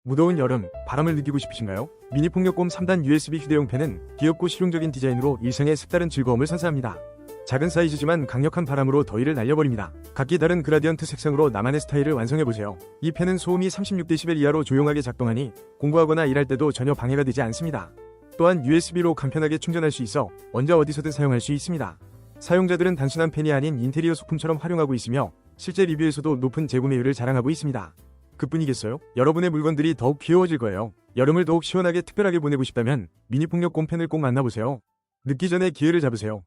무더운 여름, 바람을 느끼고 싶으신가요? 미니폭력곰 3단 USB 휴대용 펜은 귀엽고 실용적인 디자인으로 일상의 색다른 즐거움을 선사합니다. 작은 사이즈지만 강력한 바람으로 더위를 날려버립니다. 각기 다른 그라디언트 색상으로 나만의 스타일을 완성해보세요. 이 펜은 소음이 36dB 이하로 조용하게 작동하니 공부하거나 일할 때도 전혀 방해가 되지 않습니다. 또한 USB로 간편하게 충전할 수 있어 언제 어디서든 사용할 수 있습니다. 사용자들은 단순한 펜이 아닌 인테리어 소품처럼 활용하고 있으며 실제 리뷰에서도 높은 재구매율을 자랑하고 있습니다. 그뿐이겠어요? 여러분의 물건들이 더욱 귀여워질 거예요. 여름을 더욱 시원하게 특별하게 보내고 싶다면 미니폭력곰 펜을 꼭 만나보세요. 늦기 전에 기회를 잡으세요.